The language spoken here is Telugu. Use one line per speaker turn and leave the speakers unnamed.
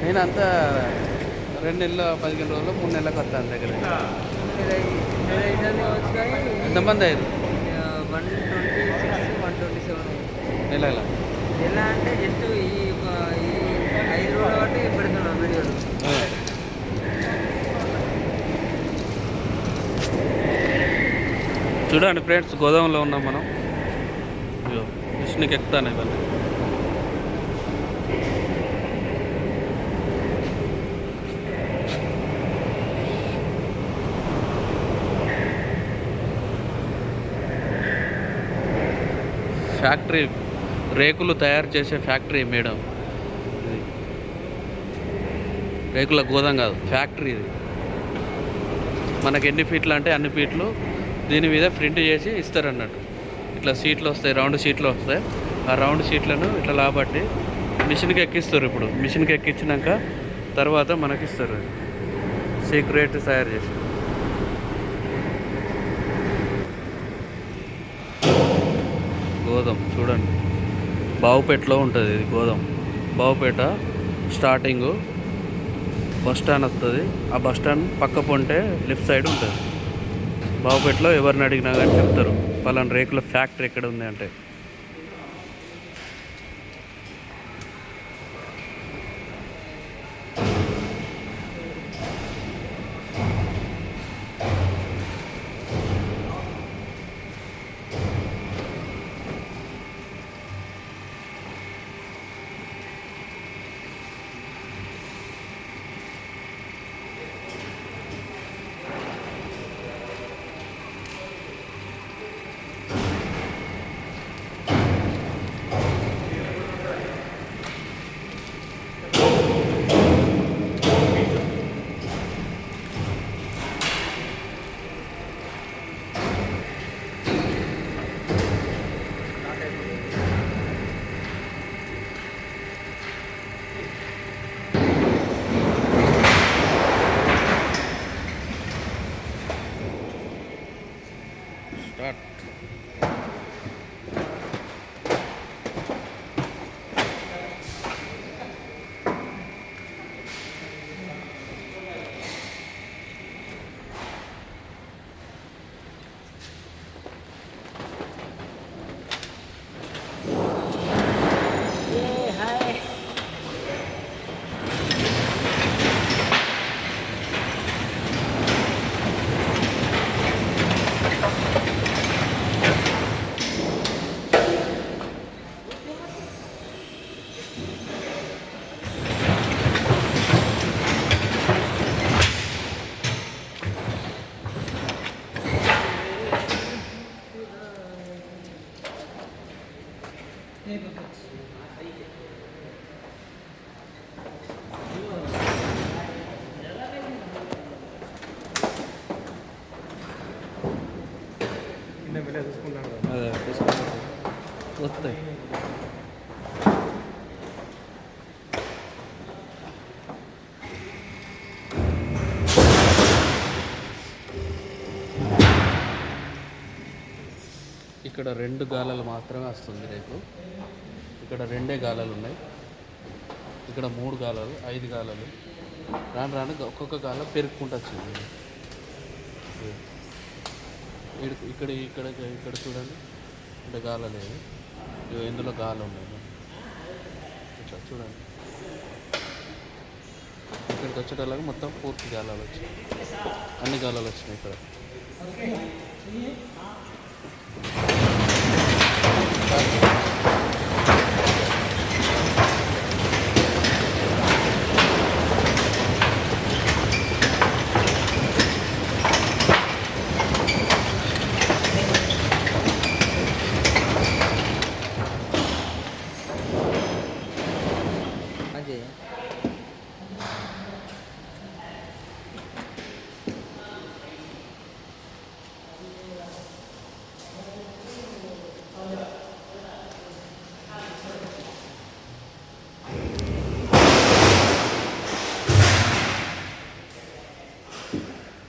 నేను అంతా 2 నెలల 15 రోజులు 3 నెలలకు వస్తాను దగ్గర. ఎంతమంది అయ్యారు
126, 127
నెల ఎలా
ఎలా అంటే జస్ట్ ఈ 5 రోజుల బట్టి పెడుతున్నాం వీడియోలు.
చూడండి ఫ్రెండ్స్, గోదాంలో ఉన్నాం మనం. మిషన్కి ఎక్కుతాను ఇవన్నీ. ఫ్యాక్టరీ, రేకులు తయారు చేసే ఫ్యాక్టరీ మేడం. ఇది రేకుల గోదాం కాదు, ఫ్యాక్టరీ ఇది. మనకి ఎన్ని ఫీట్లు అంటే అన్ని ఫీట్లు దీని మీద ప్రింట్ చేసి ఇస్తారన్నట్టు. ఇట్లా సీట్లు వస్తాయి, రౌండ్ సీట్లు వస్తాయి. ఆ రౌండ్ సీట్లను ఇట్లా లాబట్టి మిషన్కి ఎక్కిస్తారు. ఇప్పుడు మిషన్కి ఎక్కించినాక తర్వాత మనకి ఇస్తారు సీక్రెట్ తయారు చేసి. గోదాం చూడండి, బావుపేటలో ఉంటుంది ఇది గోదాం. బావుపేట స్టార్టింగు బస్ స్టాండ్ వస్తుంది. ఆ బస్ స్టాండ్ పక్క పొంటే లెఫ్ట్ సైడ్ ఉంటుంది. బావుపేటలో ఎవరిని అడిగినా కానీ చెప్తారు పలానా రేకుల ఫ్యాక్టరీ ఎక్కడ ఉంది అంటే. స్టార్ట్. అదే వస్తాయి. ఇక్కడ 2 గాలాలు మాత్రమే వస్తుంది రేపు. ఇక్కడ 2 గాలాలు ఉన్నాయి. ఇక్కడ 3 గాలాలు, 5 గాలాలు. రాను రాను ఒక్కొక్క గాల పెరుక్కుంటూ వచ్చింది. ఇక్కడ ఇక్కడ ఇక్కడ చూడండి, ఇక్కడ గాల లేదు. ఇందులో గాలి ఉన్నాయి. ఇట్లా చూడండి, ఇక్కడికి వచ్చేటలాగా మొత్తం పూర్తి గాలాలు వచ్చాయి. అన్ని గాలాలు వచ్చినాయి ఇక్కడ.